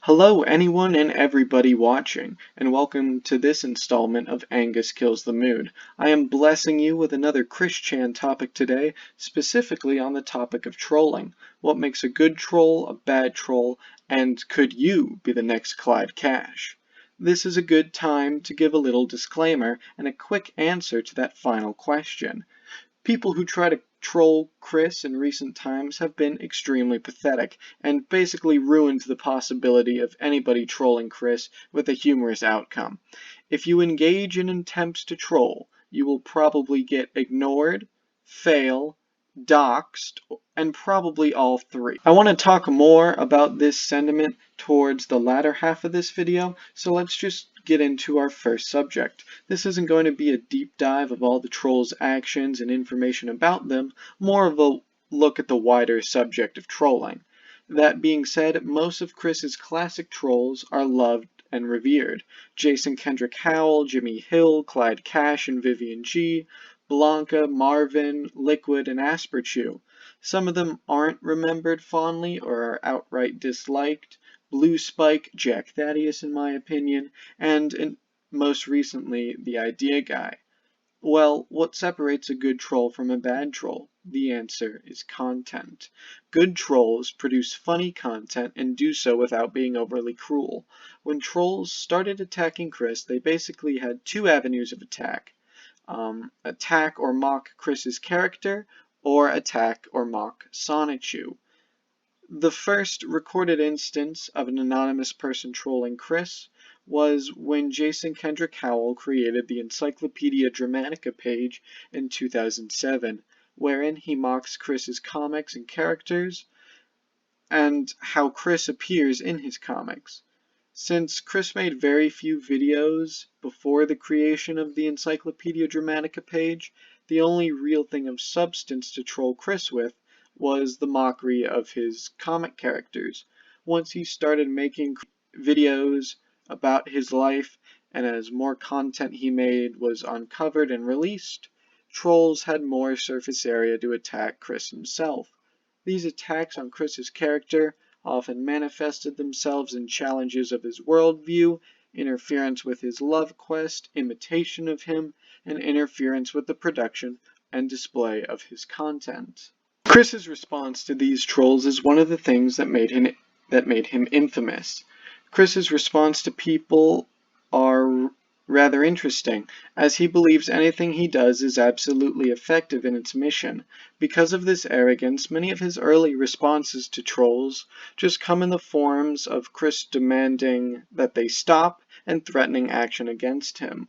Hello anyone and everybody watching, and welcome to this installment of Angus Kills the Mood. I am blessing you with another Chris-Chan topic today, specifically on the topic of trolling. What makes a good troll a bad troll, and could you be the next Clyde Cash? This is a good time to give a little disclaimer and a quick answer to that final question. People who try to troll Chris in recent times have been extremely pathetic, and basically ruined the possibility of anybody trolling Chris with a humorous outcome. If you engage in attempts to troll, you will probably get ignored, fail, doxed, and probably all three. I want to talk more about this sentiment towards the latter half of this video, so let's just get into our first subject. This isn't going to be a deep dive of all the trolls' actions and information about them, more of a look at the wider subject of trolling. That being said, most of Chris's classic trolls are loved and revered. Jason Kendrick Howell, Jimmy Hill, Clyde Cash and Vivian G, Blanca, Marvin, Liquid, and Asperchew. Some of them aren't remembered fondly or are outright disliked. Blue Spike, Jack Thaddeus in my opinion, and most recently, the Idea Guy. Well, what separates a good troll from a bad troll? The answer is content. Good trolls produce funny content and do so without being overly cruel. When trolls started attacking Chris, they basically had two avenues of attack. Attack or mock Chris's character, or attack or mock Sonichu. The first recorded instance of an anonymous person trolling Chris was when Jason Kendrick Howell created the Encyclopedia Dramatica page in 2007, wherein he mocks Chris's comics and characters, and how Chris appears in his comics. Since Chris made very few videos before the creation of the Encyclopedia Dramatica page, the only real thing of substance to troll Chris with was the mockery of his comic characters. Once he started making videos about his life, and as more content he made was uncovered and released, trolls had more surface area to attack Chris himself. These attacks on Chris's character often manifested themselves in challenges of his worldview, interference with his love quest, imitation of him, and interference with the production and display of his content. Chris's response to these trolls is one of the things that made him infamous. Chris's response to people are rather interesting, as he believes anything he does is absolutely effective in its mission. Because of this arrogance, many of his early responses to trolls just come in the forms of Chris demanding that they stop and threatening action against him.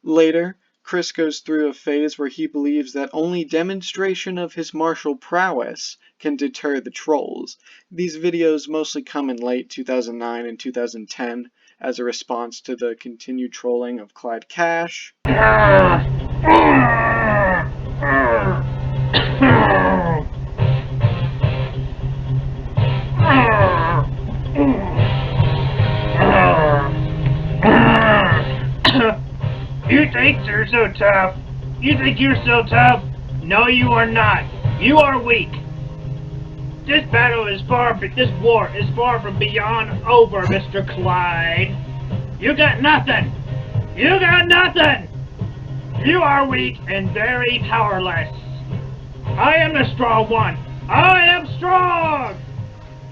Later, Chris goes through a phase where he believes that only demonstration of his martial prowess can deter the trolls. These videos mostly come in late 2009 and 2010 as a response to the continued trolling of Clyde Cash. You think you're so tough? You think you're so tough? No, you are not. You are weak. This battle is this war is far from beyond over, Mr. Clyde. You got nothing. You got nothing. You are weak and very powerless. I am the strong one. I am strong.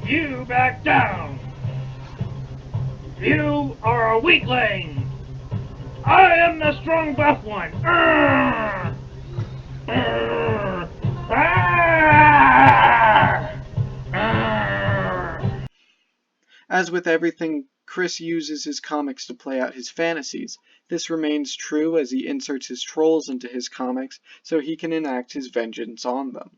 You back down. You are a weakling. I am the strong buff one. As with everything, Chris uses his comics to play out his fantasies. This remains true as he inserts his trolls into his comics so he can enact his vengeance on them.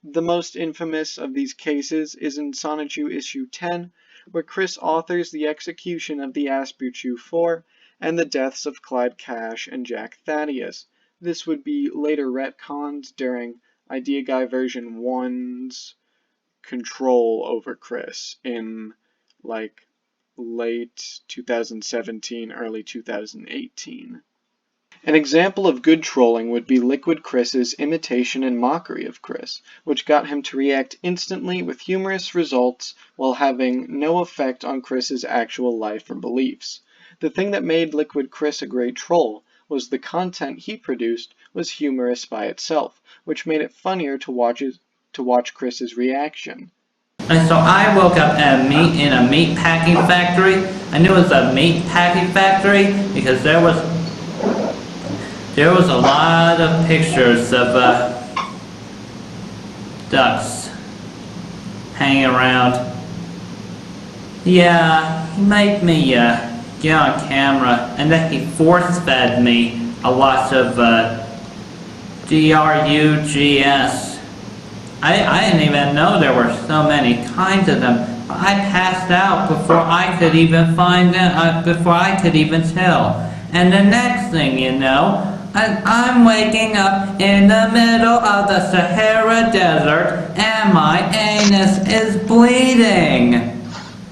The most infamous of these cases is in Sonichu issue 10, where Chris authors the execution of the Asperchew 4 and the deaths of Clyde Cash and Jack Thaddeus. This would be later retconned during Idea Guy version 1's control over Chris in late 2017, early 2018. An example of good trolling would be Liquid Chris's imitation and mockery of Chris, which got him to react instantly with humorous results while having no effect on Chris's actual life or beliefs. The thing that made Liquid Chris a great troll was the content he produced was humorous by itself, which made it funnier to watch Chris's reaction. And so I woke up in a meat packing factory. I knew it was a meat packing factory because there was a lot of pictures of ducks hanging around. Yeah, he made me get on camera, and then he force-fed me a lot of GRUGS. I didn't even know there were so many kinds of them. I passed out before I could even before I could even tell. And the next thing you know, I'm waking up in the middle of the Sahara Desert and my anus is bleeding.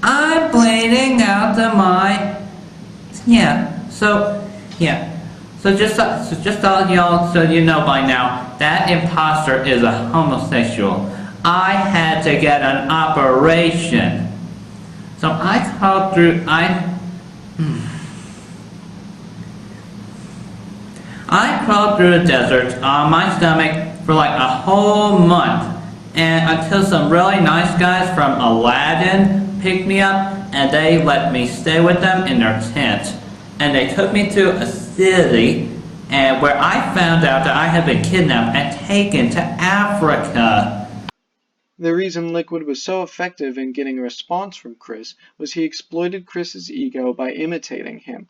I'm bleeding out of my... So just all y'all, so you know by now, that imposter is a homosexual. I had to get an operation. So I crawled through the desert on my stomach for like a whole month, and until some really nice guys from Aladdin picked me up, and they let me stay with them in their tent. And they took me to a city and where I found out that I had been kidnapped and taken to Africa. The reason Liquid was so effective in getting a response from Chris was he exploited Chris's ego by imitating him.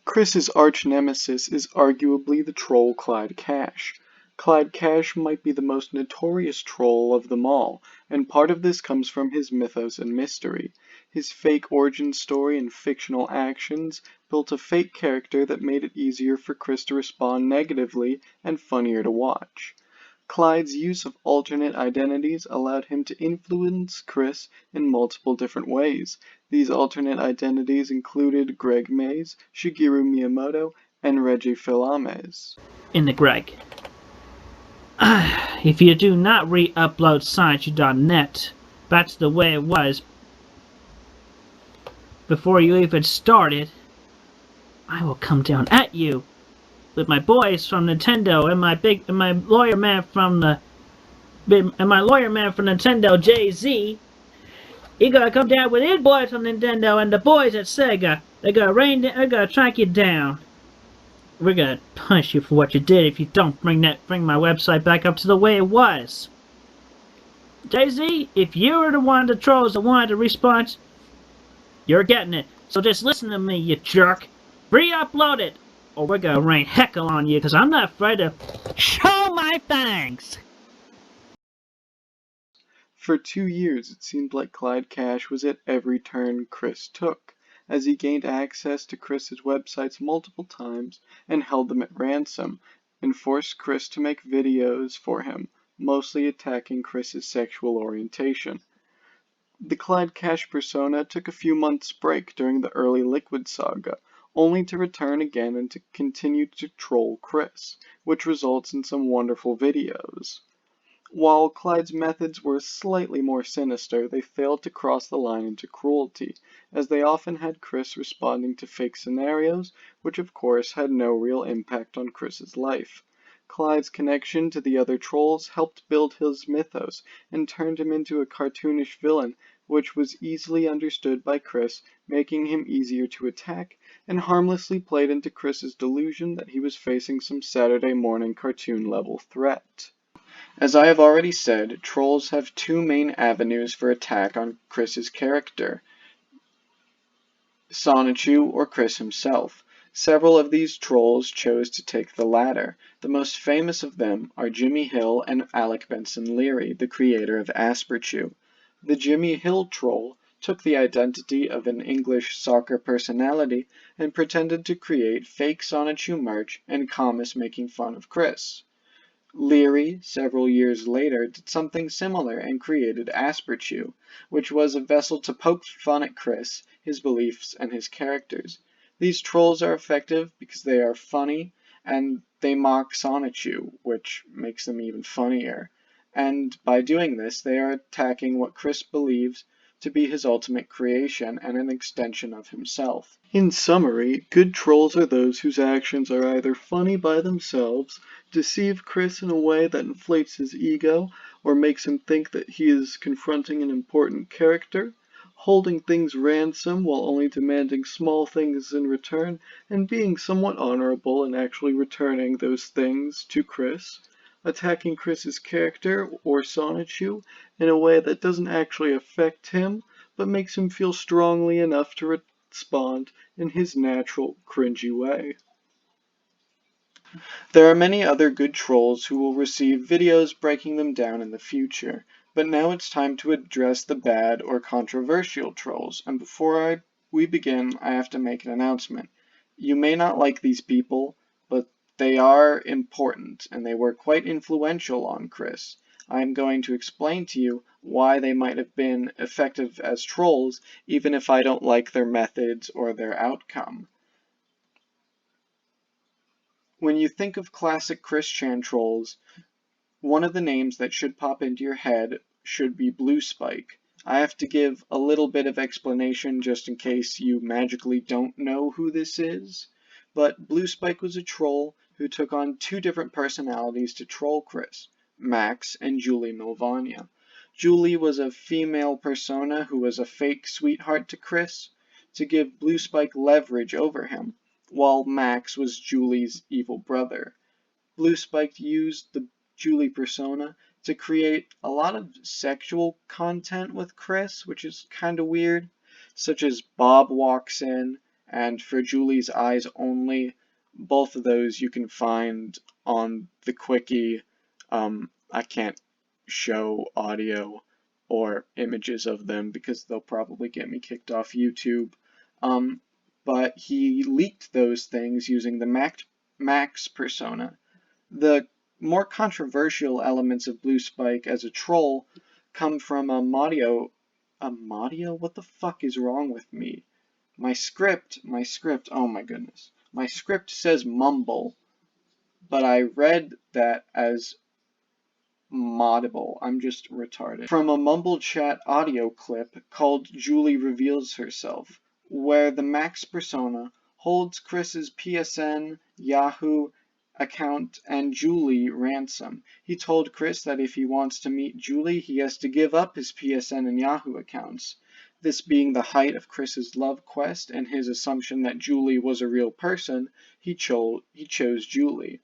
Chris's arch-nemesis is arguably the troll Clyde Cash. Clyde Cash might be the most notorious troll of them all, and part of this comes from his mythos and mystery. His fake origin story and fictional actions built a fake character that made it easier for Chris to respond negatively and funnier to watch. Clyde's use of alternate identities allowed him to influence Chris in multiple different ways. These alternate identities included Greg Mays, Shigeru Miyamoto, and Reggie Fils-Aimé. In the Greg. If you do not re-upload science.net back to the way it was before you even started, I will come down at you with my boys from Nintendo and my lawyer man from Nintendo, Jay-Z. He gonna come down with his boys from Nintendo and the boys at Sega. They're gonna track you down. We're gonna punish you for what you did if you don't bring my website back up to the way it was. Jay-Z, if you were the one of the trolls that wanted a response, you're getting it. So just listen to me, you jerk. Re-upload it, or we're gonna rain heckle on you, because I'm not afraid to show my thanks. For 2 years, it seemed like Clyde Cash was at every turn Chris took, as he gained access to Chris's websites multiple times and held them at ransom, and forced Chris to make videos for him, mostly attacking Chris's sexual orientation. The Clyde Cash persona took a few months' break during the early Liquid saga, only to return again and to continue to troll Chris, which results in some wonderful videos. While Clyde's methods were slightly more sinister, they failed to cross the line into cruelty, as they often had Chris responding to fake scenarios, which of course had no real impact on Chris's life. Clyde's connection to the other trolls helped build his mythos and turned him into a cartoonish villain, which was easily understood by Chris, making him easier to attack, and harmlessly played into Chris's delusion that he was facing some Saturday morning cartoon level threat. As I have already said, trolls have two main avenues for attack on Chris's character, Sonichu or Chris himself. Several of these trolls chose to take the latter. The most famous of them are Jimmy Hill and Alec Benson Leary, the creator of Asperchew. The Jimmy Hill troll took the identity of an English soccer personality and pretended to create fake Sonichu merch and comments making fun of Chris. Leary, several years later, did something similar and created Asperchew, which was a vessel to poke fun at Chris, his beliefs, and his characters. These trolls are effective because they are funny and they mock Sonichu, which makes them even funnier. And by doing this, they are attacking what Chris believes to be his ultimate creation and an extension of himself. In summary, good trolls are those whose actions are either funny by themselves, deceive Chris in a way that inflates his ego, or makes him think that he is confronting an important character, holding things ransom while only demanding small things in return, and being somewhat honorable in actually returning those things to Chris, attacking Chris's character or Sonichu in a way that doesn't actually affect him, but makes him feel strongly enough to respond in his natural, cringy way. There are many other good trolls who will receive videos breaking them down in the future, but now it's time to address the bad or controversial trolls, and before we begin, I have to make an announcement. You may not like these people, but they are important, and they were quite influential on Chris. I am going to explain to you why they might have been effective as trolls, even if I don't like their methods or their outcome. When you think of classic Chris Chan trolls, one of the names that should pop into your head should be Blue Spike. I have to give a little bit of explanation just in case you magically don't know who this is, but Blue Spike was a troll who took on two different personalities to troll Chris, Max and Julie Milvania. Julie was a female persona who was a fake sweetheart to Chris to give Blue Spike leverage over him, while Max was Julie's evil brother. Blue Spike used the Julie persona to create a lot of sexual content with Chris, which is kind of weird, such as Bob Walks In and For Julie's Eyes Only. Both of those you can find on the Quickie. I can't show audio or images of them because they'll probably get me kicked off YouTube. But he leaked those things using the Max persona. The more controversial elements of Blue Spike as a troll come from Amadio. Amadio? What the fuck is wrong with me? My script, oh my goodness. My script says mumble, but I read that as Maudible. I'm just retarded. From a Mumble Chat audio clip called Julie Reveals Herself, where the Max persona holds Chris's PSN, Yahoo account, and Julie ransom. He told Chris that if he wants to meet Julie, he has to give up his PSN and Yahoo accounts. This being the height of Chris's love quest and his assumption that Julie was a real person, he chose Julie.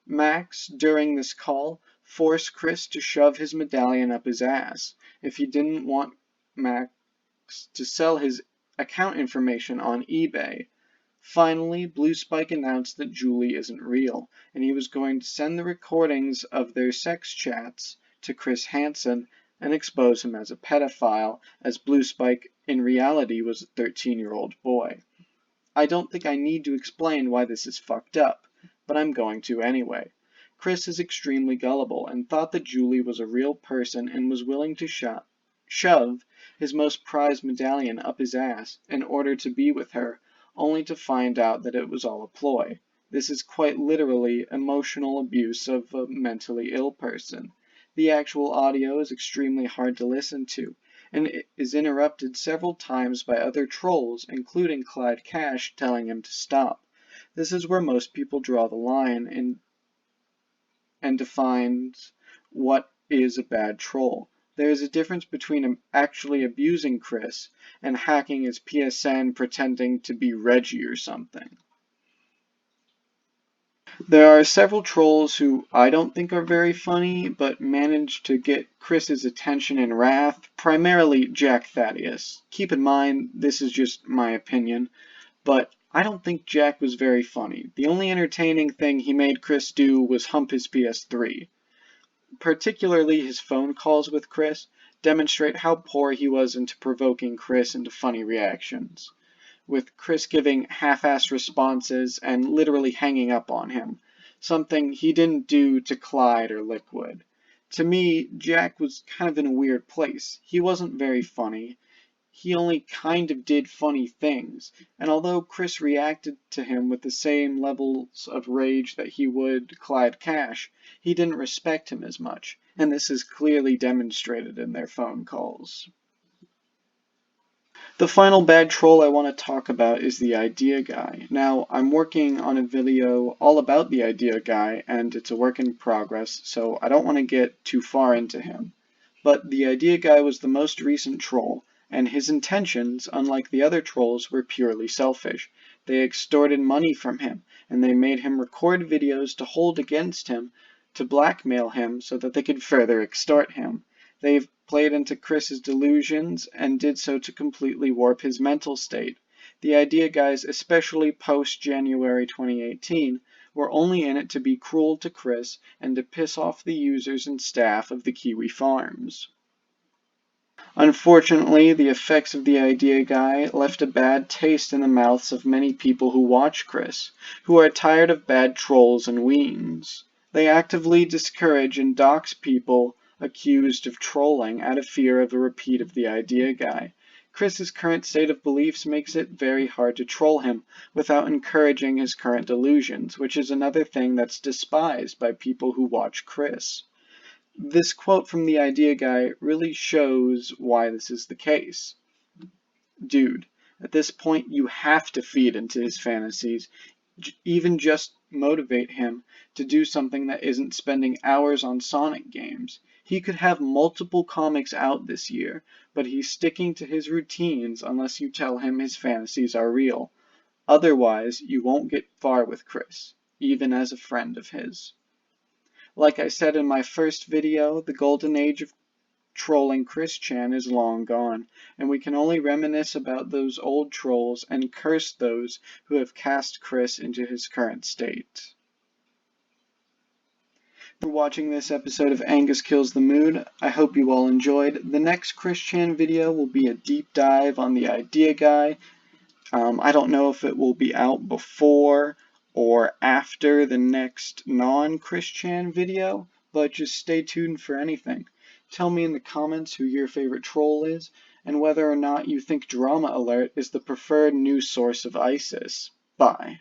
Max, during this call, forced Chris to shove his medallion up his ass if he didn't want Max to sell his account information on eBay. Finally, Blue Spike announced that Julie isn't real, and he was going to send the recordings of their sex chats to Chris Hansen and expose him as a pedophile, as Blue Spike in reality was a 13-year-old boy. I don't think I need to explain why this is fucked up, but I'm going to anyway. Chris is extremely gullible and thought that Julie was a real person and was willing to shove his most prized medallion up his ass in order to be with her, only to find out that it was all a ploy. This is quite literally emotional abuse of a mentally ill person. The actual audio is extremely hard to listen to, and it is interrupted several times by other trolls, including Clyde Cash, telling him to stop. This is where most people draw the line and defines what is a bad troll. There is a difference between actually abusing Chris and hacking his PSN pretending to be Reggie or something. There are several trolls who I don't think are very funny, but manage to get Chris's attention and wrath, primarily Jack Thaddeus. Keep in mind, this is just my opinion, but I don't think Jack was very funny. The only entertaining thing he made Chris do was hump his PS3. Particularly his phone calls with Chris demonstrate how poor he was into provoking Chris into funny reactions, with Chris giving half-assed responses and literally hanging up on him, something he didn't do to Clyde or Liquid. To me, Jack was kind of in a weird place. He wasn't very funny. he only kind of did funny things, and although Chris reacted to him with the same levels of rage that he would Clyde Cash, he didn't respect him as much, and this is clearly demonstrated in their phone calls. The final bad troll I want to talk about is the idea guy. Now, I'm working on a video all about the idea guy, and it's a work in progress, so I don't want to get too far into him. But the idea guy was the most recent troll, and his intentions, unlike the other trolls, were purely selfish. They extorted money from him, and they made him record videos to hold against him, to blackmail him so that they could further extort him. They've played into Chris's delusions and did so to completely warp his mental state. The idea guys, especially post-January 2018, were only in it to be cruel to Chris and to piss off the users and staff of the Kiwi Farms. Unfortunately, the effects of the idea guy left a bad taste in the mouths of many people who watch Chris, who are tired of bad trolls and weens. They actively discourage and dox people accused of trolling out of fear of a repeat of the idea guy. Chris's current state of beliefs makes it very hard to troll him without encouraging his current delusions, which is another thing that's despised by people who watch Chris. This quote from the idea guy really shows why this is the case. Dude, at this point you have to feed into his fantasies, even just motivate him to do something that isn't spending hours on Sonic games. He could have multiple comics out this year, but he's sticking to his routines unless you tell him his fantasies are real. Otherwise, you won't get far with Chris, even as a friend of his. Like I said in my first video, the golden age of trolling Chris Chan is long gone, and we can only reminisce about those old trolls and curse those who have cast Chris into his current state. For watching this episode of Angus Kills the Mood. I hope you all enjoyed. The next Chris Chan video will be a deep dive on the idea guy. I don't know if it will be out before or after the next non-Chris Chan video, but just stay tuned for anything. Tell me in the comments who your favorite troll is, and whether or not you think Drama Alert is the preferred news source of ISIS. Bye.